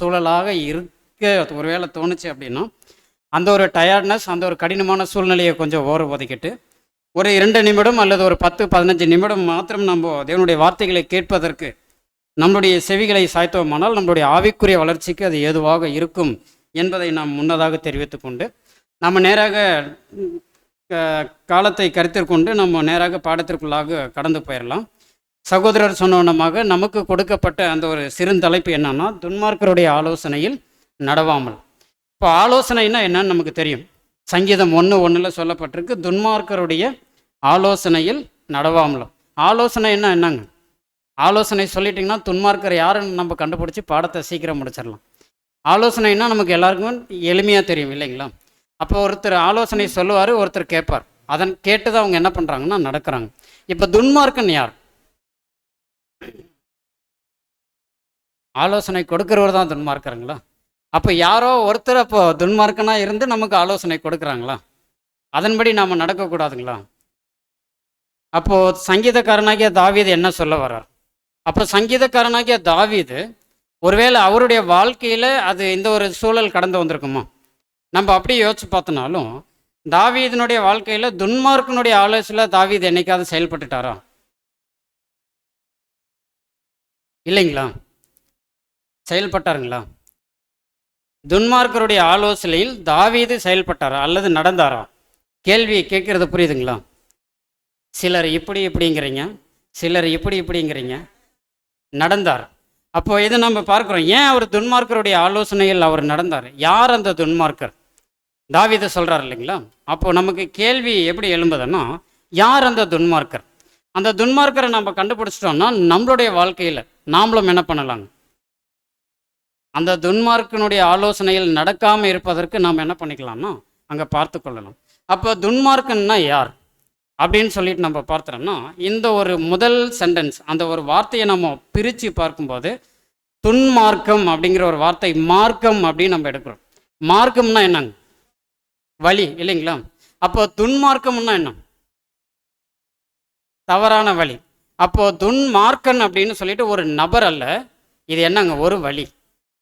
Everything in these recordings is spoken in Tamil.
சூழலாக இருக்க ஒருவேளை தோணுச்சு அப்படின்னா, அந்த ஒரு டயர்ட்னஸ், அந்த ஒரு கடினமான சூழ்நிலையை கொஞ்சம் ஒதுக்கிட்டு ஒரு 2 நிமிடம் அல்லது ஒரு 10-15 நிமிடம் மாத்திரம் நம்ம தேவனுடைய வார்த்தைகளை கேட்பதற்கு நம்முடைய செவிகளை சாய்த்தோமானால் நம்மளுடைய ஆவிக்குரிய வளர்ச்சிக்கு அது ஏதுவாக இருக்கும் என்பதை நாம் முன்னதாக தெரிவித்து கொண்டு நம்ம நேராக காலத்தை கருத்தில் கொண்டு நம்ம நேராக பாடத்திற்குள்ளாக கடந்து போயிடலாம். சகோதரர் சொன்னவனமாக நமக்கு கொடுக்கப்பட்ட அந்த ஒரு சிறுந்தலைப்பு என்னன்னா, துன்மார்க்கருடைய ஆலோசனையில் நடவாமல். இப்போ ஆலோசனைன்னா என்னன்னு நமக்கு தெரியும். சங்கீதம் 1:1 சொல்லப்பட்டிருக்கு, துன்மார்க்கருடைய ஆலோசனையில் நடவாமலும். ஆலோசனைன்னா என்னங்க? ஆலோசனை சொல்லிட்டிங்கன்னா துன்மார்க்கர் யாருன்னு நம்ம கண்டுபிடிச்சி பாடத்தை சீக்கிரம் முடிச்சிடலாம். ஆலோசனைன்னா நமக்கு எல்லாருக்கும் எளிமையாக தெரியும் இல்லைங்களா? அப்போ ஒருத்தர் ஆலோசனை சொல்லுவார், ஒருத்தர் கேட்பார். அதன் கேட்டு தான் அவங்க என்ன பண்ணுறாங்கன்னா நடக்கிறாங்க. இப்போ துன்மார்க்கன் யார்? ஆலோசனை கொடுக்குறவர் தான் துன்மார்க்கருங்களா? அப்போ யாரோ ஒருத்தர் அப்போ துன்மார்க்கனாக இருந்து நமக்கு ஆலோசனை கொடுக்குறாங்களா? அதன்படி நாம் நடக்கக்கூடாதுங்களா? அப்போது சங்கீதக்காரனாகிய தாவீது என்ன சொல்ல வர்றார்? அப்போ சங்கீதக்காரனாகிய தாவீது ஒருவேளை அவருடைய வாழ்க்கையில் அது இந்த ஒரு சூழல் கடந்து வந்திருக்குமா? நம்ம அப்படியே யோசிச்சு பார்த்தனாலும் தாவீதினுடைய வாழ்க்கையில் துன்மார்க்கனுடைய ஆலோசனையில் தாவீது என்னைக்காவது செயல்பட்டுட்டாரா? இல்லைங்களா? செயல்பட்டாருங்களா? துன்மார்க்கருடைய ஆலோசனையில் தாவீது செயல்பட்டாரா அல்லது நடந்தாரா? கேள்வி கேட்கறது புரியுதுங்களா? சிலர் இப்படிங்கிறீங்க, சிலர் இப்படிங்கிறீங்க. நடந்தார். அப்போ இதை நம்ம பார்க்குறோம். ஏன் அவர் துன்மார்க்கருடைய ஆலோசனையில் அவர் நடந்தார்? யார் அந்த துன்மார்க்கர்? தாவீது சொல்கிறார் இல்லைங்களா? அப்போ நமக்கு கேள்வி எப்படி எழும்புதுன்னா, யார் அந்த துன்மார்க்கர்? அந்த துன்மார்க்கரை நம்ம கண்டுபிடிச்சிட்டோம்னா நம்மளுடைய வாழ்க்கையில் நாமளும் என்ன பண்ணலாங்க? அந்த துன்மார்க்கனுடைய ஆலோசனையில் நடக்காமல் இருப்பதற்கு நாம் என்ன பண்ணிக்கலாம்னா அங்கே பார்த்து கொள்ளலாம். அப்போ துன்மார்க்கன்னா யார் அப்படின்னு சொல்லிட்டு நம்ம பார்த்தோம்னா, இந்த ஒரு முதல் சென்டென்ஸ், அந்த ஒரு வார்த்தையை நம்ம பிரித்து பார்க்கும்போது துன்மார்க்கம் அப்படிங்கிற ஒரு வார்த்தை மார்க்கம் அப்படின்னு நம்ம எடுக்கிறோம். மார்க்கம்னா என்னங்க? வழி இல்லைங்களா? அப்போ துன்மார்க்கம்னா என்ன? தவறான வழி. அப்போ துன்மார்க்கன் அப்படின்னு சொல்லிட்டு ஒரு நபர் அல்ல, இது என்னங்க? ஒரு வழி.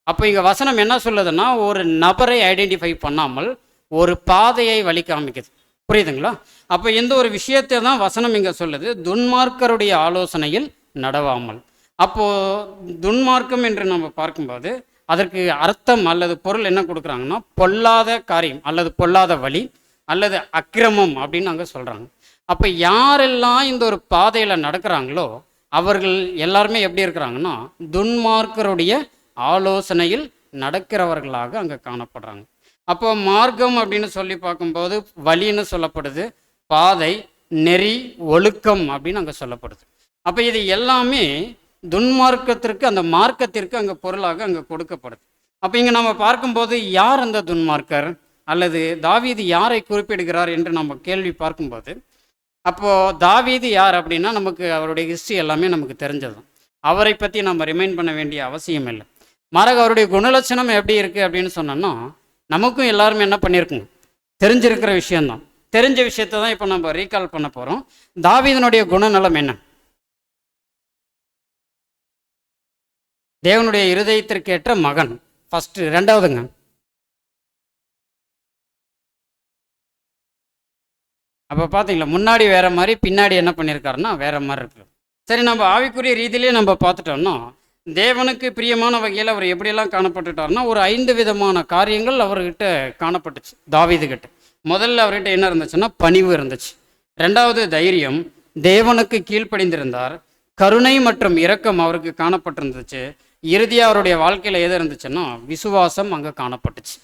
அப்போ இங்கே வசனம் என்ன சொல்லுதுன்னா, ஒரு நபரை ஐடென்டிஃபை பண்ணாமல் ஒரு பாதையை வழி காமிக்குது. புரியுதுங்களா? அப்போ இந்த ஒரு விஷயத்தை தான் வசனம் இங்கே சொல்லுது, துன்மார்க்கருடைய ஆலோசனையில் நடவாமல். அப்போது துன்மார்க்கம் என்று நம்ம பார்க்கும்போது அதற்கு அர்த்தம் அல்லது பொருள் என்ன கொடுக்குறாங்கன்னா, பொல்லாத காரியம் அல்லது பொல்லாத வழி அல்லது அக்கிரமம் அப்படின்னு அங்கே சொல்கிறாங்க. அப்போ யாரெல்லாம் இந்த ஒரு பாதையில் நடக்கிறாங்களோ அவர்கள் எல்லாருமே எப்படி இருக்கிறாங்கன்னா துன்மார்க்கருடைய ஆலோசனையில் நடக்கிறவர்களாக அங்கே காணப்படுறாங்க. அப்போ மார்க்கம் அப்படின்னு சொல்லி பார்க்கும்போது வழின்னு சொல்லப்படுது, பாதை, நெறி, ஒழுக்கம் அப்படின்னு அங்கே சொல்லப்படுது. அப்போ இது எல்லாமே துன்மார்க்கத்திற்கு, அந்த மார்க்கத்திற்கு அங்கே பொருளாக அங்கே கொடுக்கப்படுது. அப்போ இங்கே நம்ம பார்க்கும்போது யார் அந்த துன்மார்க்கர் அல்லது தாவீது யாரை குறிப்பிடுகிறார் என்று நம்ம கேள்வி பார்க்கும்போது, அப்போது தாவீது யார் அப்படின்னா நமக்கு அவருடைய ஹிஸ்ட்ரி எல்லாமே நமக்கு தெரிஞ்சது. அவரை பற்றி நம்ம ரிமைண்ட் பண்ண வேண்டிய அவசியம் இல்லை. மாறாக அவருடைய குணலட்சணம் எப்படி இருக்குது அப்படின்னு சொன்னோன்னா நமக்கும் எல்லாருமே என்ன பண்ணியிருக்குங்க? தெரிஞ்சிருக்கிற விஷயந்தான். தெரிஞ்ச விஷயத்தை தான் இப்போ நம்ம ரீகால் பண்ண போகிறோம். தாவீதினுடைய குணநலம் என்ன? தேவனுடைய இருதயத்திற்கேற்ற மகன் ஃபர்ஸ்ட். ரெண்டாவதுங்க, அப்போ பார்த்தீங்களா முன்னாடி வேற மாதிரி, பின்னாடி என்ன பண்ணியிருக்காருன்னா வேற மாதிரி இருக்கு. சரி, நம்ம ஆவிக்குரிய ரீதியிலே நம்ம பார்த்துட்டோம்னா தேவனுக்கு பிரியமான வகையில் அவர் எப்படியெல்லாம் காணப்பட்டுட்டார்னா ஒரு 5 விதமான காரியங்கள் அவர்கிட்ட காணப்பட்டுச்சு தாவீதுகிட்ட. முதல்ல அவர்கிட்ட என்ன இருந்துச்சுன்னா பணிவு இருந்துச்சு. ரெண்டாவது தைரியம், தேவனுக்கு கீழ்ப்படிந்திருந்தார். கருணை மற்றும் இரக்கம் அவருக்கு காணப்பட்டிருந்துச்சு. இறுதியாக அவருடைய வாழ்க்கையில் எது இருந்துச்சுன்னா விசுவாசம் அங்கே காணப்பட்டுச்சு.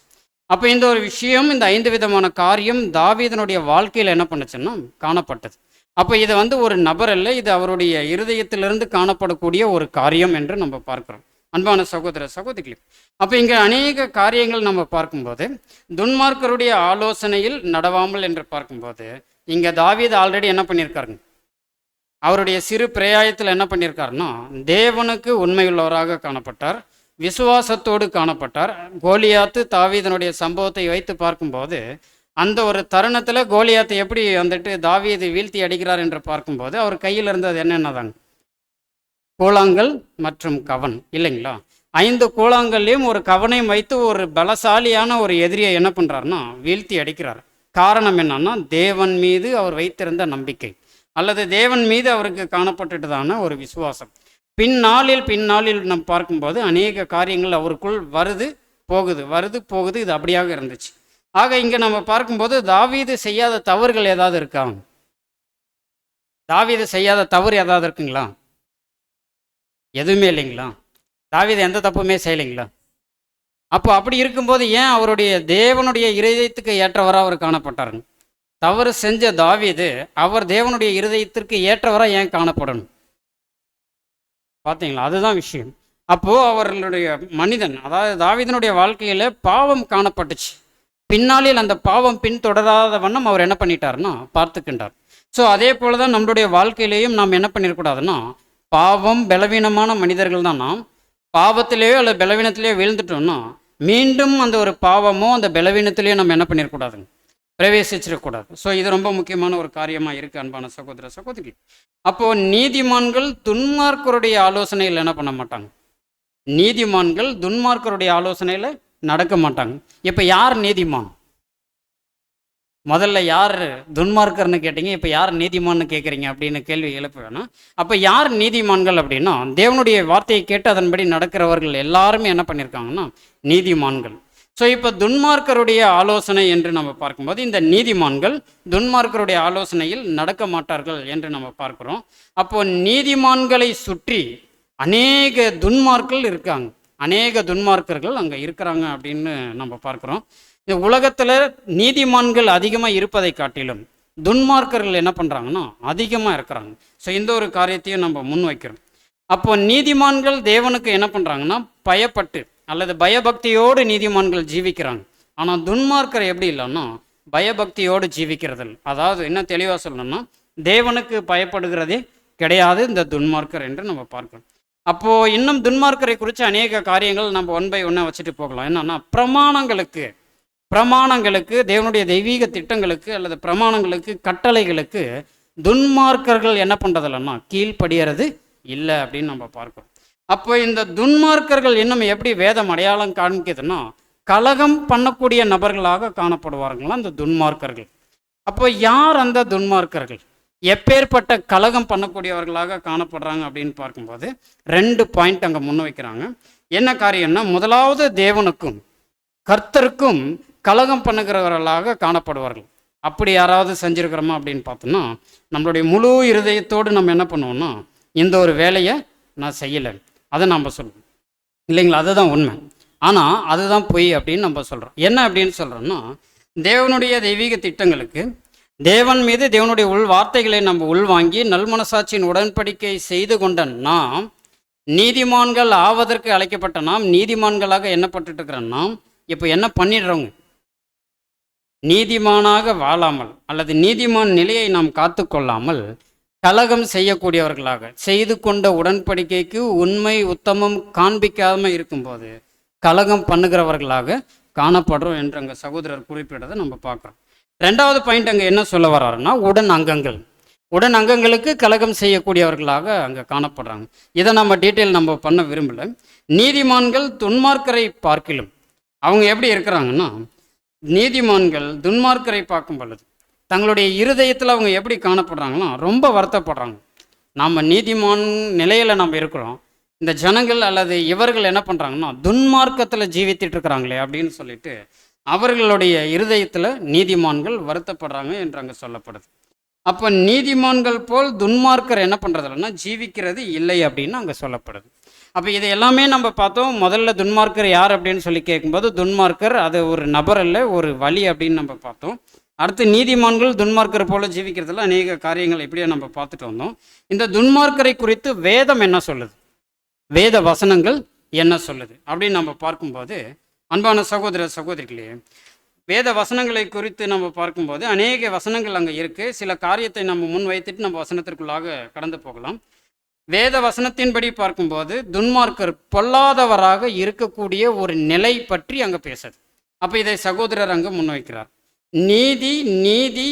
அப்போ இந்த ஒரு விஷயம், இந்த 5 விதமான காரியம் தாவீதனுடைய வாழ்க்கையில் என்ன பண்ணுச்சுன்னா காணப்பட்டது. அப்போ இது ஒரு நபர் அல்ல, இது அவருடைய இருதயத்திலிருந்து காணப்படக்கூடிய ஒரு காரியம் என்று நம்ம பார்க்குறோம். அன்பான சகோதர சகோதரிகளே, அப்போ இங்கே அநேக காரியங்கள் நம்ம பார்க்கும்போது துன்மார்க்கருடைய ஆலோசனையில் நடவாமல் என்று பார்க்கும்போது இங்கே தாவீது ஆல்ரெடி என்ன பண்ணியிருக்காருங்க? அவருடைய சிறு பிரயாயத்தில் என்ன பண்ணியிருக்காருன்னா தேவனுக்கு உண்மையுள்ளவராக காணப்பட்டார், விசுவாசத்தோடு காணப்பட்டார். கோலியாத்து தாவீதனுடைய சம்பவத்தை வைத்து பார்க்கும்போது அந்த ஒரு தருணத்தில் கோலியாத்தை எப்படி தாவீது வீழ்த்தி அடிக்கிறார் என்று பார்க்கும்போது அவர் கையில் இருந்தது என்னென்னதாங்க? கூழாங்கல் மற்றும் கவன் இல்லைங்களா? 5 கூழாங்கல்லையும் ஒரு கவனையும் வைத்து ஒரு பலசாலியான ஒரு எதிரியை என்ன பண்ணுறாருன்னா வீழ்த்தி அடிக்கிறார். காரணம் என்னன்னா தேவன் மீது அவர் வைத்திருந்த நம்பிக்கை அல்லது தேவன் மீது அவருக்கு காணப்பட்டுட்டதான ஒரு விசுவாசம். பின்னாளில் நம்ம பார்க்கும்போது அநேக காரியங்கள் அவருக்குள் வருது போகுது, இது அப்படியாக இருந்துச்சு. ஆக இங்கே நம்ம பார்க்கும்போது தாவீது செய்யாத தவறுகள் ஏதாவது இருக்கா? தாவீது செய்யாத தவறு ஏதாவது இருக்குங்களா? எதுவுமே இல்லைங்களா? தாவீது எந்த தப்புமே செய்யலைங்களா? அப்போ அப்படி இருக்கும்போது ஏன் அவருடைய தேவனுடைய இருதயத்துக்கு ஏற்றவராக அவர் காணப்பட்டாருங்க? தவறு செஞ்ச தாவீது அவர் தேவனுடைய இருதயத்திற்கு ஏற்றவராக ஏன் காணப்படணும்? பார்த்தீங்களா? அதுதான் விஷயம். அப்போது அவர்களுடைய மனிதன், அதாவது தாவீதனுடைய வாழ்க்கையில் பாவம் காணப்பட்டுச்சு. பின்னாளில் அந்த பாவம் பின்தொடராத வண்ணம் அவர் என்ன பண்ணிட்டாருன்னா பார்த்துக்கின்றார். ஸோ அதே போல தான் நம்மளுடைய வாழ்க்கையிலேயும் நாம் என்ன பண்ணிடக்கூடாதுன்னா, பாவம் பலவீனமான மனிதர்கள் தான் நாம் பாவத்திலேயோ அல்லது பலவீனத்திலேயோ வீழ்ந்துட்டோம்னா மீண்டும் அந்த ஒரு பாவமோ அந்த பலவீனத்திலேயோ நம்ம என்ன பண்ணிடக்கூடாதுங்க, பிரவேசிச்சிடக்கூடாது. ஸோ இது ரொம்ப முக்கியமான ஒரு காரியமாக இருக்குது அன்பான சகோதர சகோதரி. அப்போது நீதிமான்கள் துன்மார்க்கருடைய ஆலோசனையில் என்ன பண்ண மாட்டாங்க, நீதிமான்கள் துன்மார்க்கருடைய ஆலோசனையில் நடக்க மாட்டாங்க. இப்போ யார் நீதிமான்? முதல்ல யார் துன்மார்க்கர்னு கேட்டீங்க, இப்போ யார் நீதிமான்னு கேட்குறீங்க அப்படின்னு கேள்வி எழுப்ப வேணாம். அப்போ யார் நீதிமான்கள் அப்படின்னா, தேவனுடைய வார்த்தையை கேட்டு அதன்படி நடக்கிறவர்கள் எல்லாருமே என்ன பண்ணியிருக்காங்கன்னா நீதிமான்கள். ஸோ இப்போ துன்மார்க்கருடைய ஆலோசனை என்று நம்ம பார்க்கும்போது இந்த நீதிமான்கள் துன்மார்க்கருடைய ஆலோசனையில் நடக்க மாட்டார்கள் என்று நம்ம பார்க்குறோம். அப்போது நீதிமான்களை சுற்றி அநேக துன்மார்கள் இருக்காங்க, அநேக துன்மார்க்கர்கள் அங்கே இருக்கிறாங்க அப்படின்னு நம்ம பார்க்குறோம். இந்த உலகத்தில் நீதிமான்கள் அதிகமாக இருப்பதை காட்டிலும் துன்மார்க்கர்கள் என்ன பண்ணுறாங்கன்னா அதிகமாக இருக்கிறாங்க. ஸோ இந்த ஒரு காரியத்தையும் நம்ம முன்வைக்கிறோம். அப்போ நீதிமான்கள் தேவனுக்கு என்ன பண்ணுறாங்கன்னா பயப்பட்டு அல்லது பயபக்தியோடு நீதிமான்கள் ஜீவிக்கிறாங்க. ஆனால் துன்மார்க்கர் எப்படி இல்லைன்னா பயபக்தியோடு ஜீவிக்கிறதில்லை. அதாவது என்ன தெளிவாக சொல்லணும்னா தேவனுக்கு பயப்படுகிறதே கிடையாது இந்த துன்மார்க்கர் என்று நம்ம பார்க்கிறோம். அப்போது இன்னும் துன்மார்க்கரை குறித்து அநேக காரியங்கள் நம்ம 1 by 1 வச்சுட்டு போகலாம். என்னன்னா பிரமாணங்களுக்கு தேவனுடைய தெய்வீக திட்டங்களுக்கு அல்லது பிரமாணங்களுக்கு கட்டளைகளுக்கு துன்மார்க்கர்கள் என்ன பண்ணுறதில்லைன்னா கீழ்படியறது இல்லை அப்படின்னு நம்ம பார்க்கிறோம். அப்போ இந்த துன்மார்க்கர்கள் இன்னும் எப்படி வேதம் அடையாளம் காண்பிக்குதுன்னா கலகம் பண்ணக்கூடிய நபர்களாக காணப்படுவார்களாம் அந்த துன்மார்க்கர்கள். அப்போ யார் அந்த துன்மார்க்கர்கள், எப்பேற்பட்ட கலகம் பண்ணக்கூடியவர்களாக காணப்படுறாங்க அப்படின்னு பார்க்கும்போது 2 பாயிண்ட் அங்கே முன்வைக்கிறாங்க. என்ன காரியம்னா, முதலாவது தேவனுக்கும் கர்த்தருக்கும் கலகம் பண்ணுகிறவர்களாக காணப்படுவார்கள். அப்படி யாராவது செஞ்சுருக்கிறோமா அப்படின்னு பார்த்தோம்னா நம்மளுடைய முழு இருதயத்தோடு நம்ம என்ன பண்ணுவோம்னா இந்த ஒரு வேலையை நான் செய்யலை அதை நம்ம சொல்லுவோம் இல்லைங்களா? அதுதான் உண்மை. ஆனால் அதுதான் பொய் அப்படின்னு நம்ம சொல்கிறோம். என்ன அப்படின்னு சொல்கிறோம்னா, தேவனுடைய தெய்வீக திட்டங்களுக்கு தேவன் மீது தேவனுடைய உள் வார்த்தைகளை நம்ம உள்வாங்கி நல்மனசாட்சியின் உடன்படிக்கை செய்து கொண்ட நாம் நீதிமான்கள் ஆவதற்கு அழைக்கப்பட்ட நாம் நீதிமான்களாக எண்ணப்பட்டு இருக்கிற நாம் இப்போ என்ன பண்ணிடுறோங்க, நீதிமானாக வாழாமல் அல்லது நீதிமான் நிலையை நாம் காத்து கொள்ளாமல் கலகம் செய்யக்கூடியவர்களாக செய்து கொண்ட உடன்படிக்கைக்கு உண்மை உத்தமம் காண்பிக்காமல் இருக்கும்போது கலகம் பண்ணுகிறவர்களாக காணப்படுறோம் என்று அங்கே சகோதரர் குறிப்பிட்டதை நம்ம பார்க்குறோம். 2வது பாயிண்ட் அங்கே என்ன சொல்ல வர்றாருன்னா, உடன் அங்கங்களுக்கு கலகம் செய்யக்கூடியவர்களாக அங்கே காணப்படுறாங்க. இதை நம்ம டீட்டெயில் நம்ம பண்ண விரும்பலை. நீதிமான்கள் துன்மார்க்கரை பார்க்கிலும் அவங்க எப்படி இருக்கிறாங்கன்னா, நீதிமான்கள் துன்மார்க்கரை பார்க்கும் பொழுது தங்களுடைய இருதயத்தில் அவங்க எப்படி காணப்படுறாங்கன்னா ரொம்ப வருத்தப்படுறாங்க. நாம் நீதிமான் நிலையில் நம்ம இருக்கிறோம், இந்த ஜனங்கள் அல்லது இவர்கள் என்ன பண்ணுறாங்கன்னா துன்மார்க்கத்தில் ஜீவித்துட்டு இருக்கிறாங்களே அப்படின்னு சொல்லிட்டு அவர்களுடைய இருதயத்தில் நீதிமான்கள் வருத்தப்படுறாங்க என்று அங்கே சொல்லப்படுது. அப்போ நீதிமான்கள் போல் துன்மார்க்கர் என்ன பண்ணுறதில்லன்னா ஜீவிக்கிறது இல்லை அப்படின்னு அங்கே சொல்லப்படுது. அப்போ இது எல்லாமே நம்ம பார்த்தோம். முதல்ல துன்மார்க்கர் யார் அப்படின்னு சொல்லி கேட்கும்போது துன்மார்க்கர் அது ஒரு நபர் இல்லை, ஒரு வழி அப்படின்னு நம்ம பார்த்தோம். அடுத்து நீதிமான்கள் துன்மார்க்கர் போல ஜீவிக்கிறதுல அநேக காரியங்கள் எப்படியோ நம்ம பார்த்துட்டு வந்தோம். இந்த துன்மார்க்கரை குறித்து வேதம் என்ன சொல்லுது, வேத வசனங்கள் என்ன சொல்லுது அப்படின்னு நம்ம பார்க்கும்போது அன்பான சகோதர சகோதரிகளே, வேத வசனங்களை குறித்து நம்ம பார்க்கும்போது அநேக வசனங்கள் அங்கே இருக்குது. சில காரியத்தை நம்ம முன் வைத்துட்டு நம்ம வசனத்திற்குள்ளாக கடந்து போகலாம். வேத வசனத்தின்படி பார்க்கும்போது துன்மார்க்கர் பொல்லாதவராக இருக்கக்கூடிய ஒரு நிலை பற்றி அங்கே பேசுது. அப்போ இதை சகோதரர் அங்கே முன்வைக்கிறார். நீதி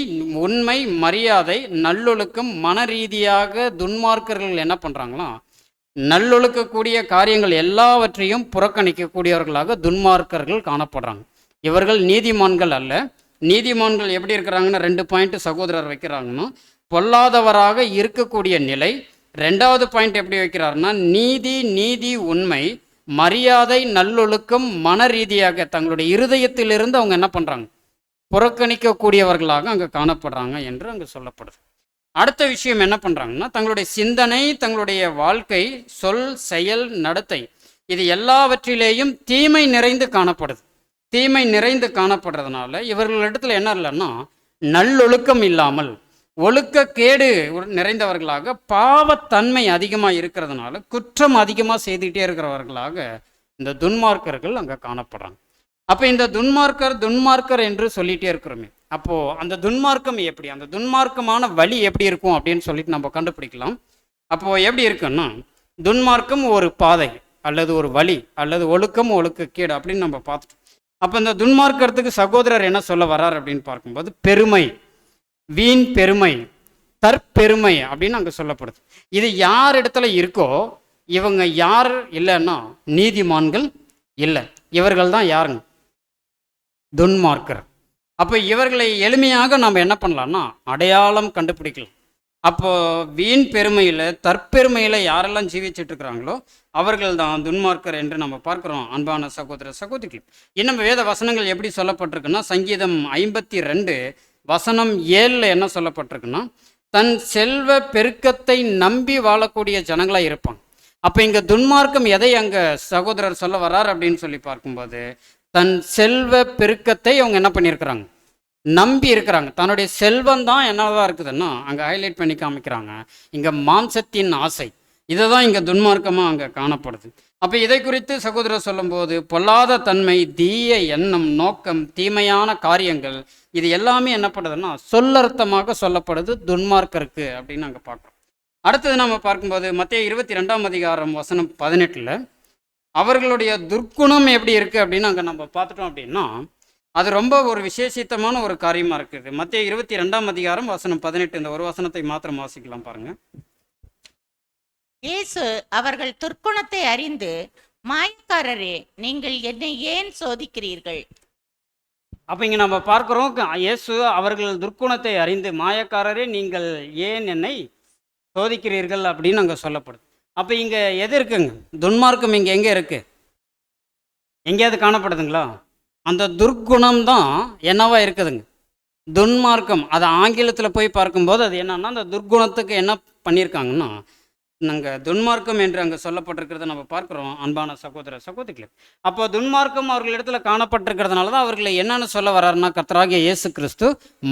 உண்மை மரியாதை நல்லொழுக்கம் மன ரீதியாக துன்மார்க்கர்கள் என்ன பண்ணுறாங்களா நல்லொழுக்கக்கூடிய காரியங்கள் எல்லாவற்றையும் புறக்கணிக்கக்கூடியவர்களாக துன்மார்க்கர்கள் காணப்படுறாங்க. இவர்கள் நீதிமான்கள் அல்ல. நீதிமான்கள் எப்படி இருக்கிறாங்கன்னா 2 பாயிண்ட் சகோதரர் வைக்கிறாங்கன்னா, பொல்லாதவராக இருக்கக்கூடிய நிலை. 2வது பாயிண்ட் எப்படி வைக்கிறாருன்னா, நீதி உண்மை மரியாதை நல்லொழுக்கம் மன ரீதியாக தங்களுடைய இருதயத்திலிருந்து அவங்க என்ன பண்ணுறாங்க, புறக்கணிக்கக்கூடியவர்களாக அங்கே காணப்படுறாங்க என்று அங்கே சொல்லப்படுது. அடுத்த விஷயம் என்ன பண்ணுறாங்கன்னா, தங்களுடைய சிந்தனை, தங்களுடைய வாழ்க்கை, சொல், செயல், நடத்தை இது எல்லாவற்றிலேயும் தீமை நிறைந்து காணப்படுது. தீமை நிறைந்து காணப்படுறதுனால இவர்களிடத்துல என்ன இல்லைன்னா, நல்லொழுக்கம் இல்லாமல் ஒழுக்கக்கேடு நிறைந்தவர்களாக, பாவத்தன்மை அதிகமாக இருக்கிறதுனால குற்றம் அதிகமாக செய்துகிட்டே இருக்கிறவர்களாக இந்த துன்மார்க்கர்கள் அங்கே காணப்படுறாங்க. அப்போ இந்த துன்மார்க்கர் என்று சொல்லிகிட்டே இருக்கிறோமே, அப்போது அந்த துன்மார்க்கம் எப்படி, அந்த துன்மார்க்கமான வழி எப்படி இருக்கும் அப்படின்னு சொல்லிட்டு நம்ம கண்டுபிடிக்கலாம். அப்போது எப்படி இருக்குன்னா, துன்மார்க்கம் ஒரு பாதை அல்லது ஒரு வழி அல்லது ஒழுக்கம் ஒழுக்கக்கேடு அப்படின்னு நம்ம பார்த்துட்டோம். அப்போ இந்த துன்மார்க்கத்துக்கு சகோதரர் என்ன சொல்ல வர்றார் அப்படின்னு பார்க்கும்போது, பெருமை, வீண் பெருமை, தற்பெருமை அப்படின்னு அங்கே சொல்லப்படுது. இது யார் இடத்துல இருக்கோ இவங்க யார் இல்லைன்னா நீதிமான்கள் இல்லை, இவர்கள் தான் யாருங்க, துன்மார்க்கர். அப்போ இவர்களை எளிமையாக நம்ம என்ன பண்ணலாம்னா அடையாளம் கண்டுபிடிக்கலாம். அப்போ வீண் பெருமையில் தற்பெருமையில் யாரெல்லாம் ஜீவிச்சுட்டு இருக்கிறாங்களோ அவர்கள் தான் துன்மார்க்கர் என்று நம்ம பார்க்குறோம். அன்பான சகோதர சகோதரிகள், இன்னும் வேத வசனங்கள் எப்படி சொல்லப்பட்டிருக்குன்னா, சங்கீதம் 52 வசனம் 7 என்ன சொல்லப்பட்டிருக்குன்னா, தன் செல்வ பெருக்கத்தை நம்பி வாழக்கூடிய ஜனங்களாக இருப்பாங்க. அப்போ இங்கே துன்மார்க்கம் எதை அங்கே சகோதரர் சொல்ல வர்றார் அப்படின்னு சொல்லி பார்க்கும்போது, தன் செல்வ பெருக்கத்தை அவங்க என்ன பண்ணியிருக்கிறாங்க, நம்பி இருக்கிறாங்க. தன்னுடைய செல்வம் தான் என்னதான் இருக்குதுன்னா அங்கே ஹைலைட் பண்ணி காமிக்கிறாங்க, இங்கே மாம்சத்தின் ஆசை, இதை தான் இங்கே துன்மார்க்கமாக அங்கே காணப்படுது. அப்போ இதை குறித்து சகோதரர் சொல்லும்போது, பொல்லாத தன்மை, தீய எண்ணம், நோக்கம், தீமையான காரியங்கள் இது எல்லாமே என்ன பண்ணுறதுன்னா சொல்லர்த்தமாக சொல்லப்படுது துன்மார்க்கருக்கு அப்படின்னு நாங்கள் பார்க்குறோம். அடுத்தது நம்ம பார்க்கும்போது மத்தேயு 22ஆம் அதிகாரம் வசனம் 18 அவர்களுடைய துர்க்குணம் எப்படி இருக்குது அப்படின்னு அங்கே நம்ம பார்த்துட்டோம் அப்படின்னா, அது ரொம்ப ஒரு விசேஷித்தமான ஒரு காரியமாக இருக்குது. மத்தேயு 22ஆம் அதிகாரம் வசனம் 18 இந்த ஒரு வசனத்தை மாத்திரம் வாசிக்கலாம் பாருங்க. இயேசு அவர்கள் துர்க்குணத்தை அறிந்து, மாயக்காரரே, நீங்கள் என்னை ஏன் சோதிக்கிறீர்கள்? அப்போ இங்கே நம்ம பார்க்குறோம், இயேசு அவர்கள் துர்க்குணத்தை அறிந்து, மாயக்காரரே நீங்கள் ஏன் என்னை சோதிக்கிறீர்கள் அப்படின்னு அங்கே சொல்லப்படுது. அப்போ இங்கே எது இருக்குங்க, துன்மார்க்கம் இங்கே எங்கே இருக்குது, எங்கேயாவது காணப்படுதுங்களா? அந்த துர்க்குணம் தான் என்னவா இருக்குதுங்க, துன்மார்க்கம். அது ஆங்கிலத்தில் போய் பார்க்கும்போது அது என்னன்னா, அந்த துர்க்குணத்துக்கு என்ன பண்ணியிருக்காங்கன்னா நாங்கள் துன்மார்க்கம் என்று அங்கே சொல்லப்பட்டிருக்கிறத நம்ம பார்க்குறோம். அன்பான சகோதர சகோதரிகளே, அப்போ துன்மார்க்கம் அவர்களிடத்தில் காணப்பட்டிருக்கிறதுனால தான் அவர்களை என்னென்னு சொல்ல வர்றாருன்னா, கர்த்தராகிய இயேசு கிறிஸ்து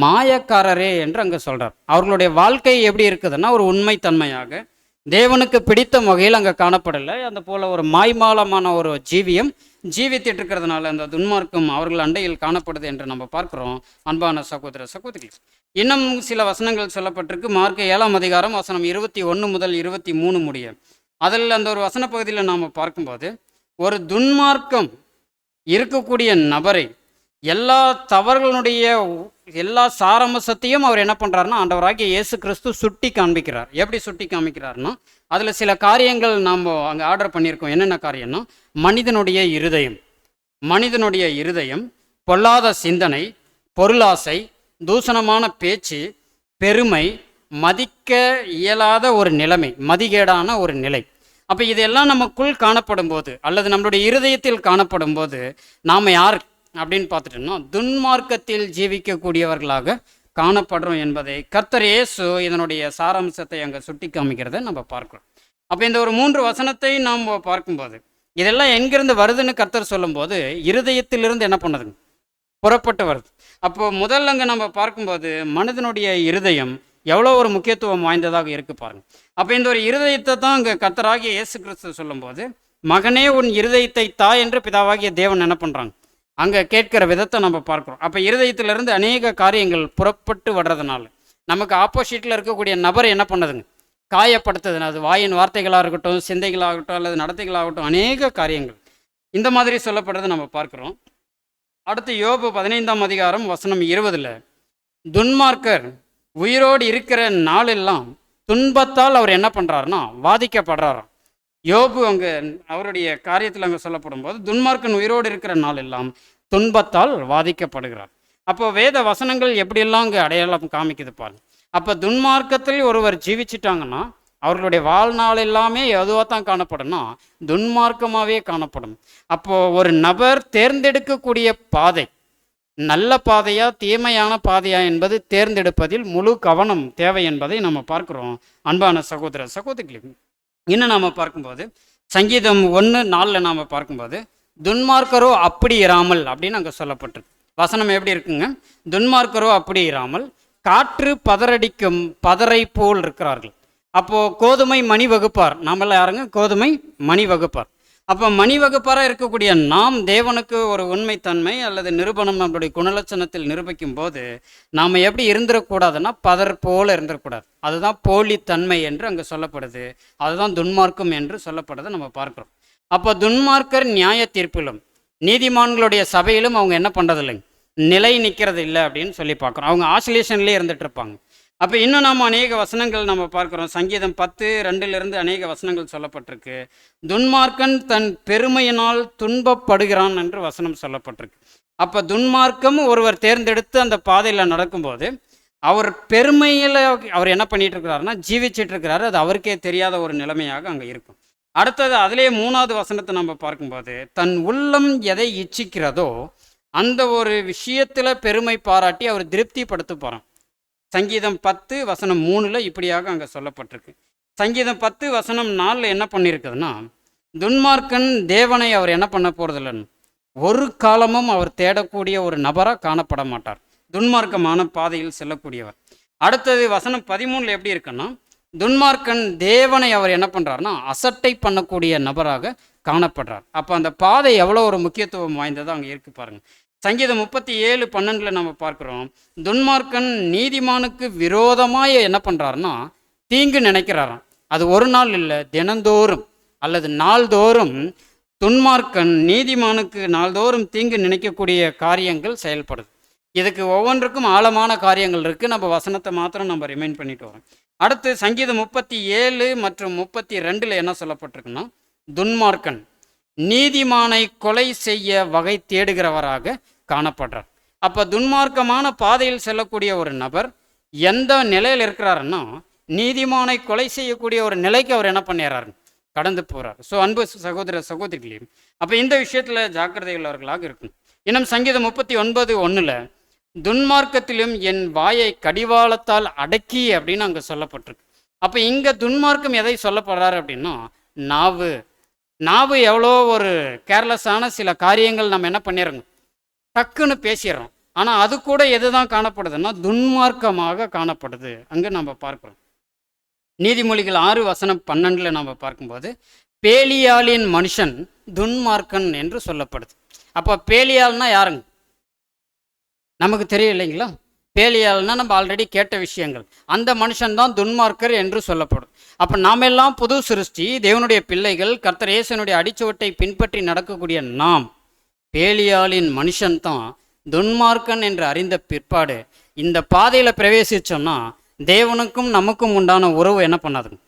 மாயக்காரரே என்று அங்கே சொல்கிறார். அவர்களுடைய வாழ்க்கை எப்படி இருக்குதுன்னா ஒரு உண்மைத்தன்மையாக தேவனுக்கு பிடித்த வகையில் அங்கே காணப்படலை. அந்த போல் ஒரு மாய்மாலமான ஒரு ஜீவியம் ஜீவித்திட்டு இருக்கிறதுனால அந்த துன்மார்க்கம் அவர்கள் அண்டையில் காணப்படுது என்று நம்ம பார்க்குறோம். அன்பான சகோதர சகோதரிகள், இன்னும் சில வசனங்கள் சொல்லப்பட்டிருக்கு. மார்க் 7ஆம் அதிகாரம் வசனம் 21 முதல் 23 முடிய அதில் அந்த ஒரு வசன பகுதியில் நாம் பார்க்கும்போது, ஒரு துன்மார்க்கம் இருக்கக்கூடிய நபரை எல்லா தவறுகளுடைய எல்லா சாரமசத்தையும் அவர் என்ன பண்ணுறாருன்னா ஆண்டவராகிய இயேசு கிறிஸ்து சுட்டி காண்பிக்கிறார். எப்படி சுட்டி காமிக்கிறார்னா, அதில் சில காரியங்கள் நாம் அங்கே ஆர்டர் பண்ணியிருக்கோம். என்னென்ன காரியம்னா, மனிதனுடைய இருதயம், பொல்லாத சிந்தனை, பொருளாசை, தூஷணமான பேச்சு, பெருமை, மதிக்க இயலாத ஒரு நிலைமை, மதிகேடான ஒரு நிலை. அப்போ இதெல்லாம் நமக்குள் காணப்படும் போது அல்லது நம்மளுடைய இருதயத்தில் காணப்படும் போது நாம் யார் அப்படின்னு பார்த்துட்டோம்னா துன்மார்க்கத்தில் ஜீவிக்கக்கூடியவர்களாக காணப்படுறோம் என்பதை கர்த்தர் இயேசு இதனுடைய சாராம்சத்தை அங்கே சுட்டி காமிக்கிறத நம்ம பார்க்கிறோம். அப்போ இந்த ஒரு 3 வசனத்தை நாம் பார்க்கும்போது இதெல்லாம் எங்கிருந்து வருதுன்னு கர்த்தர் சொல்லும்போது இருதயத்திலிருந்து என்ன பண்ணுதுங்க, புறப்பட்டு வருது. அப்போது முதல்ல அங்கே நம்ம பார்க்கும்போது மனிதனுடைய இருதயம் எவ்வளோ ஒரு முக்கியத்துவம் வாய்ந்ததாக இருக்கு பாருங்க. அப்போ இந்த ஒரு இருதயத்தை தான் அங்கே கர்த்தராகிய இயேசு கிறிஸ்து சொல்லும்போது, மகனே உன் இருதயத்தை தா என்று பிதாவாகிய தேவன் என்ன பண்ணுறாங்க அங்கே கேட்கிற விதத்தை நம்ம பார்க்குறோம். அப்போ இருதயத்திலிருந்து அநேக காரியங்கள் புறப்பட்டு வர்றதுனால நமக்கு ஆப்போசிட்டில் இருக்கக்கூடிய நபர் என்ன பண்ணுதுங்க, காயப்படுத்துதுன்னு. அது வாயின் வார்த்தைகளாக இருக்கட்டும், சிந்தைகளாகட்டும், அல்லது நடத்தைகளாகட்டும், அநேக காரியங்கள் இந்த மாதிரி சொல்லப்படுறது நம்ம பார்க்குறோம். அடுத்து யோபு 15ஆம் அதிகாரம் வசனம் 20 துன்மார்க்கர் உயிரோடு இருக்கிற நாளெல்லாம் துன்பத்தால் அவர் என்ன பண்ணுறாருன்னா வாதிக்கப்படுறாராம். யோபு அங்கே அவருடைய காரியத்தில் அங்கே சொல்லப்படும் போது துன்மார்க்கன் உயிரோடு இருக்கிற நாள் எல்லாம் துன்பத்தால் வாதிக்கப்படுகிறார். அப்போ வேத வசனங்கள் எப்படியெல்லாம் அங்கே அடையாளம் காமிக்குது பாருங்க. அப்போ துன்மார்க்கத்தில் ஒருவர் ஜீவிச்சிட்டாங்கன்னா அவர்களுடைய வாழ்நாள் எல்லாமே எதுவாக தான் காணப்படும்னா துன்மார்க்கமாகவே காணப்படும். அப்போது ஒரு நபர் தேர்ந்தெடுக்கக்கூடிய பாதை நல்ல பாதையா தீமையான பாதையா என்பது தேர்ந்தெடுப்பதில் முழு கவனம் தேவை என்பதை நம்ம பார்க்குறோம். அன்பான சகோதர சகோதரிகளே, இன்னும் நாம் பார்க்கும்போது சங்கீதம் 1:4 நாம் பார்க்கும்போது துன்மார்க்கரோ அப்படி இராமல் அப்படின்னு அங்கே சொல்லப்பட்டிருக்கு. வசனம் எப்படி இருக்குங்க? துன்மார்க்கரோ அப்படி இராமல் காற்று பதறடிக்கும் பதரை போல் இருக்கிறார்கள். அப்போது கோதுமை மணி வகுப்பார், நாமெல்லாம் யாருங்க? கோதுமை மணி வகுப்பார். அப்போ மணி வகுப்பாராக இருக்கக்கூடிய நாம் தேவனுக்கு ஒரு உண்மைத்தன்மை அல்லது நிரூபணம் நம்மளுடைய குணலட்சணத்தில் நிரூபிக்கும் போது நாம் எப்படி இருந்துடக்கூடாதுன்னா பதர் போல இருந்துடக்கூடாது. அதுதான் போலித்தன்மை என்று அங்கே சொல்லப்படுது. அதுதான் துன்மார்க்கம் என்று சொல்லப்படுது நம்ம பார்க்குறோம். அப்போ துன்மார்க்கர் நியாய தீர்ப்பிலும் நீதிமான்களுடைய சபையிலும் அவங்க என்ன பண்ணுறதில்லைங்க, நிலை நிற்கிறது இல்லை அப்படின்னு சொல்லி பார்க்குறோம். அவங்க ஆசிலேஷன்லேயே இருந்துட்டு இருப்பாங்க. அப்போ இன்னும் நாம் அநேக வசனங்கள் நம்ம பார்க்குறோம். சங்கீதம் 10:2 அநேக வசனங்கள் சொல்லப்பட்டிருக்கு. துன்மார்க்கன் தன் பெருமையினால் துன்பப்படுகிறான் என்று வசனம் சொல்லப்பட்டிருக்கு. அப்போ துன்மார்க்கம் ஒருவர் தேர்ந்தெடுத்து அந்த பாதையில் நடக்கும்போது அவர் பெருமையில் அவர் என்ன பண்ணிட்டு இருக்கிறாருன்னா ஜீவிச்சிட்டு இருக்கிறாரு. அது அவருக்கே தெரியாத ஒரு நிலைமையாக அங்கே இருக்கும். அடுத்தது அதிலே 3வது வசனத்தை நம்ம பார்க்கும்போது தன் உள்ளம் எதை இச்சிக்கிறதோ அந்த ஒரு விஷயத்தில் பெருமை பாராட்டி அவர் திருப்திப்படுத்த போகிறான். சங்கீதம் 10:3 இப்படியாக அங்கே சொல்லப்பட்டிருக்கு. சங்கீதம் 10:4 என்ன பண்ணியிருக்குதுன்னா துன்மார்க்கன் தேவனை அவர் என்ன பண்ண போகிறதில்லன்னு ஒரு காலமும் அவர் தேடக்கூடிய ஒரு நபராக காணப்பட மாட்டார். துன்மார்க்கமான பாதையில் செல்லக்கூடியவர். அடுத்தது வசனம் 13 எப்படி இருக்குன்னா துன்மார்க்கன் தேவனை அவர் என்ன பண்ணுறாருன்னா அசட்டை பண்ணக்கூடிய நபராக காணப்படுறார். அப்போ அந்த பாதை எவ்வளோ ஒரு முக்கியத்துவம் வாய்ந்ததாக அங்கே இருக்கு பாருங்கள். சங்கீதம் 37:12 நம்ம பார்க்குறோம். துன்மார்க்கன் நீதிமானுக்கு விரோதமாக என்ன பண்ணுறாருன்னா தீங்கு நினைக்கிறாராம். அது ஒரு நாள் இல்லை, தினந்தோறும் அல்லது நாள்தோறும் துன்மார்க்கன் நீதிமானுக்கு நாள்தோறும் தீங்கு நினைக்கக்கூடிய காரியங்கள் செயல்படுது. இதுக்கு ஒவ்வொன்றுக்கும் ஆழமான காரியங்கள் இருக்குது. நம்ம வசனத்தை மாத்திரம் நம்ம ரிமைண்ட் பண்ணிட்டு வரோம். அடுத்து சங்கீதம் 37 மற்றும் 32 என்ன சொல்லப்பட்டிருக்குன்னா துன்மார்க்கன் நீதிமானை கொலை செய்ய வகை தேடுகிறவராக காணப்படுறார். அப்போ துன்மார்க்கமான பாதையில் செல்லக்கூடிய ஒரு நபர் எந்த நிலையில் இருக்கிறாருன்னா நீதிமானை கொலை செய்யக்கூடிய ஒரு நிலைக்கு அவர் என்ன பண்ணிடுறாரு, கடந்து போகிறார். ஸோ அன்பு சகோதர சகோதரிகளையும் அப்போ இந்த விஷயத்தில் ஜாக்கிரதை உள்ளவர்களாக இருக்கும். இன்னும் சங்கீதம் 39:1 துன்மார்க்கத்திலும் என் வாயை கடிவாளத்தால் அடக்கி அப்படின்னு அங்கே சொல்லப்பட்டிருக்கு. அப்போ இங்கே துன்மார்க்கம் எதை சொல்லப்படுறாரு அப்படின்னா நாவு எவ்வளோ ஒரு கேர்லெஸ்ஸான சில காரியங்கள் நம்ம என்ன பண்ணிடுறோங்க, டக்குன்னு பேசிடுறோம். ஆனால் அது கூட எது தான் காணப்படுதுன்னா துன்மார்க்கமாக காணப்படுது அங்கே நம்ம பார்க்குறோம். நீதிமொழிகள் 6:12 நம்ம பார்க்கும்போது பேலியாளின் மனுஷன் துன்மார்க்கன் என்று சொல்லப்படுது. அப்போ பேலியாள்னா யாருங்க, நமக்கு தெரியும் இல்லைங்களா? பேலியாள்னா நம்ம ஆல்ரெடி கேட்ட விஷயங்கள். அந்த மனுஷன்தான் துன்மார்க்கர் என்று சொல்லப்படும். அப்போ நாம் எல்லாம் புது சிருஷ்டி, தேவனுடைய பிள்ளைகள், கர்த்தர் இயேசுவினுடைய அடிச்சுவட்டை பின்பற்றி நடக்கக்கூடிய நாம் பேலியாளின் மனுஷன்தான் துன்மார்க்கன் என்று அறிந்த பிற்பாடு இந்த பாதையில் பிரவேசித்தோம்னா தேவனுக்கும் நமக்கும் உண்டான உறவு என்ன பண்ணாதுங்க,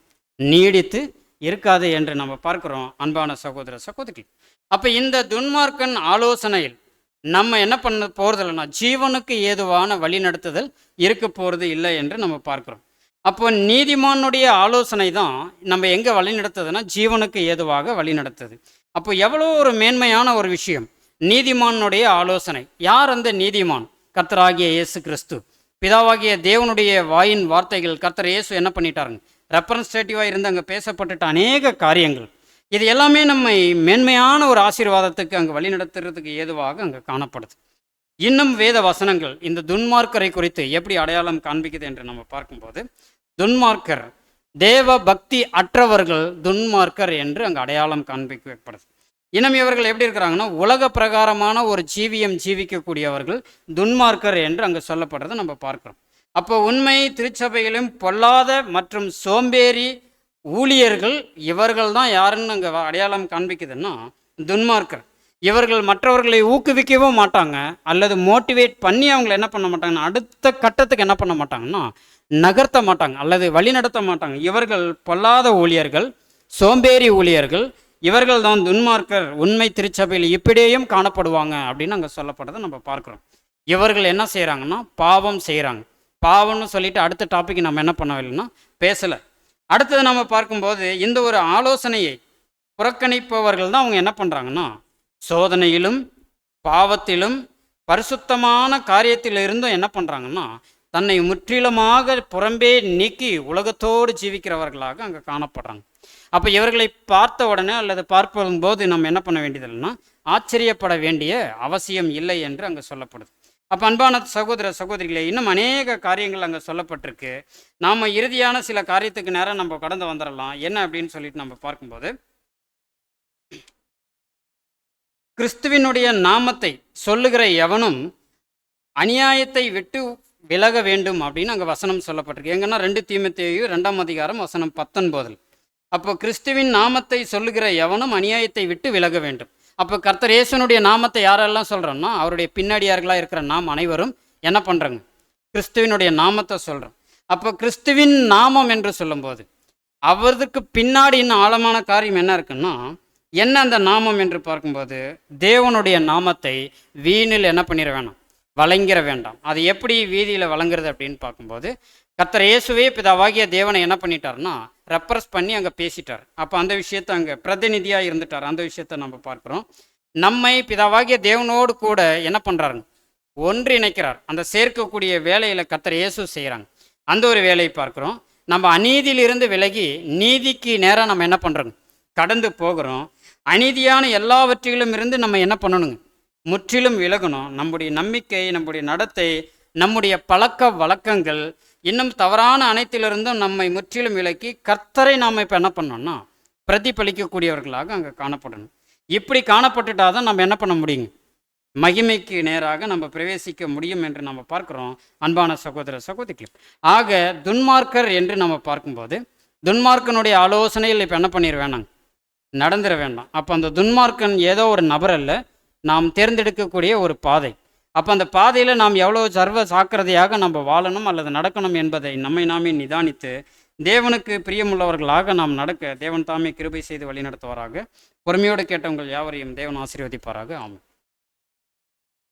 நீடித்து இருக்காது என்று நம்ம பார்க்குறோம். அன்பான சகோதர சகோதரி, அப்போ இந்த துன்மார்க்கன் ஆலோசனையில் நம்ம என்ன பண்ண போகிறது இல்லைன்னா ஜீவனுக்கு ஏதுவான வழி நடத்துதல் இருக்க போகிறது இல்லை என்று நம்ம பார்க்குறோம். அப்போ நீதிமானுடைய ஆலோசனை தான் நம்ம எங்கே வழி நடத்துதுன்னா ஜீவனுக்கு ஏதுவாக வழி நடத்துது. அப்போ எவ்வளோ ஒரு மேன்மையான ஒரு விஷயம் நீதிமானுடைய ஆலோசனை. யார் அந்த நீதிமான்? கர்த்தராகிய இயேசு கிறிஸ்து, பிதாவாகிய தேவனுடைய வாயின் வார்த்தைகள். கர்த்தர் இயேசு என்ன பண்ணிட்டாருங்க, ரெப்ரசன்டேட்டிவாக இருந்து அங்கே பேசப்பட்டுட்ட அநேக காரியங்கள், இது எல்லாமே நம்மை மேன்மையான ஒரு ஆசீர்வாதத்துக்கு அங்கே வழி நடத்துறதுக்கு ஏதுவாக அங்கே காணப்படுது. இன்னும் வேத வசனங்கள் இந்த துன்மார்க்கரை குறித்து எப்படி அடையாளம் காண்பிக்குது என்று நம்ம பார்க்கும்போது துன்மார்க்கர் தேவ பக்தி அற்றவர்கள் துன்மார்க்கர் என்று அங்கே அடையாளம் காண்பிக்கப்படுது. இன்னும் இவர்கள் எப்படி இருக்கிறாங்கன்னா உலக பிரகாரமான ஒரு ஜீவிக்கக்கூடியவர்கள் துன்மார்க்கர் என்று அங்கே சொல்லப்படுறதை நம்ம பார்க்குறோம். அப்போ உண்மை திருச்சபையிலும் பொல்லாத மற்றும் சோம்பேறி ஊழியர்கள் இவர்கள் தான் யாருன்னு அங்கே அடையாளம் காண்பிக்குதுன்னா துன்மார்க்கர். இவர்கள் மற்றவர்களை ஊக்குவிக்கவும் மாட்டாங்க அல்லது மோட்டிவேட் பண்ணி அவங்களை என்ன பண்ண மாட்டாங்கன்னா அடுத்த கட்டத்துக்கு என்ன பண்ண மாட்டாங்கன்னா நகர்த்த மாட்டாங்க அல்லது வழி நடத்த மாட்டாங்க. இவர்கள் பொல்லாத ஊழியர்கள், சோம்பேறி ஊழியர்கள், இவர்கள் தான் துன்மார்க்கர், உண்மை திருச்சபையில் இப்படியும் காணப்படுவாங்க அப்படின்னு அங்கே சொல்லப்படுறதை நம்ம பார்க்குறோம். இவர்கள் என்ன செய்கிறாங்கன்னா பாவம் செய்கிறாங்க. பாவம்னு சொல்லிட்டு அடுத்த டாபிக் நம்ம என்ன பண்ணவில்லைன்னா பேசலை. அடுத்தது நம்ம பார்க்கும்போது இந்த ஒரு ஆலோசனையை புறக்கணிப்பவர்கள் தான் அவங்க என்ன பண்ணுறாங்கன்னா சோதனையிலும் பாவத்திலும் பரிசுத்தமான காரியத்தில் இருந்தும் என்ன பண்ணுறாங்கன்னா தன்னை முற்றிலுமாக புறம்பே நீக்கி உலகத்தோடு ஜீவிக்கிறவர்களாக அங்கே காணப்படுறாங்க. அப்போ இவர்களை பார்த்த உடனே அல்லது பார்க்கும்போது நம்ம என்ன பண்ண வேண்டியதில்லைன்னா ஆச்சரியப்பட வேண்டிய அவசியம் இல்லை என்று அங்கே சொல்லப்படுது. அப்போ அன்பான சகோதர சகோதரிகளே, இன்னும் அநேக காரியங்கள் அங்கே சொல்லப்பட்டிருக்கு. நாம் இறுதியான சில காரியத்துக்கு நேரம் நம்ம கடந்து வந்துடலாம். என்ன அப்படின்னு சொல்லிட்டு நம்ம பார்க்கும்போது, கிறிஸ்துவினுடைய நாமத்தை சொல்லுகிற எவனும் அநியாயத்தை விட்டு விலக வேண்டும் அப்படின்னு அங்கே வசனம் சொல்லப்பட்டிருக்கு. எங்கன்னா 2 தீமோத்தேயு 2ஆம் அதிகாரம் வசனம் 19. அப்போ கிறிஸ்துவின் நாமத்தை சொல்லுகிற எவனும் அநியாயத்தை விட்டு விலக வேண்டும். அப்போ கர்த்தர் இயேசுனுடைய நாமத்தை யாரெல்லாம் சொல்கிறோம்னா அவருடைய பின்னாடியார்களாக இருக்கிற நாம் அனைவரும் என்ன பண்ணுறோங்க? கிறிஸ்துவினுடைய நாமத்தை சொல்கிறோம். அப்போ கிறிஸ்துவின் நாமம் என்று சொல்லும்போது அவருக்கு பின்னாடி இன்னும் ஆழமான காரியம் என்ன இருக்குன்னா, என்ன அந்த நாமம் என்று பார்க்கும்போது தேவனுடைய நாமத்தை வீணில் என்ன பண்ணிட வேணாம், வழங்கிற வேண்டாம். அது எப்படி வீதியில் வழங்குறது அப்படின்னு பார்க்கும்போது கர்த்தர் இயேசுவே பிதாவாகிய தேவனை என்ன பண்ணிட்டார்னா ரெப்ரஸ் பண்ணி அங்கே பேசிட்டார். அப்போ அந்த விஷயத்தை அங்கே பிரதிநிதியாக இருந்துட்டார். அந்த விஷயத்தை நம்ம பார்க்குறோம். நம்மை பிதாவாகிய தேவனோடு கூட என்ன பண்ணுறாருங்க, ஒன்றிணைக்கிறார். அந்த சேர்க்கக்கூடிய வேலையில் கர்த்தர் இயேசு செய்கிறாங்க. அந்த ஒரு வேலையை பார்க்குறோம். நம்ம அநீதியிலிருந்து விலகி நீதிக்கு நேராக நம்ம என்ன பண்ணுறோங்க, கடந்து போகிறோம். அநீதியான எல்லாவற்றிலும் இருந்து நம்ம என்ன பண்ணணுங்க, முற்றிலும் விலகணும். நம்முடைய நம்பிக்கை, நம்முடைய நடத்தை, நம்முடைய பழக்க வழக்கங்கள், இன்னும் தவறான அனைத்திலிருந்தும் நம்மை முற்றிலும் விலக்கி கர்த்தரை நாம் இப்போ என்ன பண்ணோம்னா பிரதிபலிக்கக்கூடியவர்களாக அங்கே காணப்படணும். இப்படி காணப்பட்டுட்டாதான் நம்ம என்ன பண்ண முடியுங்க, மகிமைக்கு நேராக நம்ம பிரவேசிக்க முடியும் என்று நம்ம பார்க்குறோம். அன்பான சகோதர சகோதரிகளே, ஆக துன்மார்க்கர் என்று நம்ம பார்க்கும்போது துன்மார்க்கனுடைய ஆலோசனையில் இப்போ என்ன பண்ணிட வேணாங்க, நடந்துட வேண்டாம். அப்போ அந்த துன்மார்க்கன் ஏதோ ஒரு நபர் அல்ல, நாம் தேர்ந்தெடுக்கக்கூடிய ஒரு பாதை. அப்போ அந்த பாதையில் நாம் எவ்வளோ சர்வ சாக்கிரதையாக நம்ம வாழணும் அல்லது நடக்கணும் என்பதை நம்மை நாமே நிதானித்து தேவனுக்கு பிரியமுள்ளவர்களாக நாம் நடக்க தேவன் தாமே கிருபை செய்து வழி நடத்துவாராக. பொறுமையோடு கேட்டவங்கள் யாவரையும் தேவன் ஆசீர்வதிப்பாராக. ஆமென்.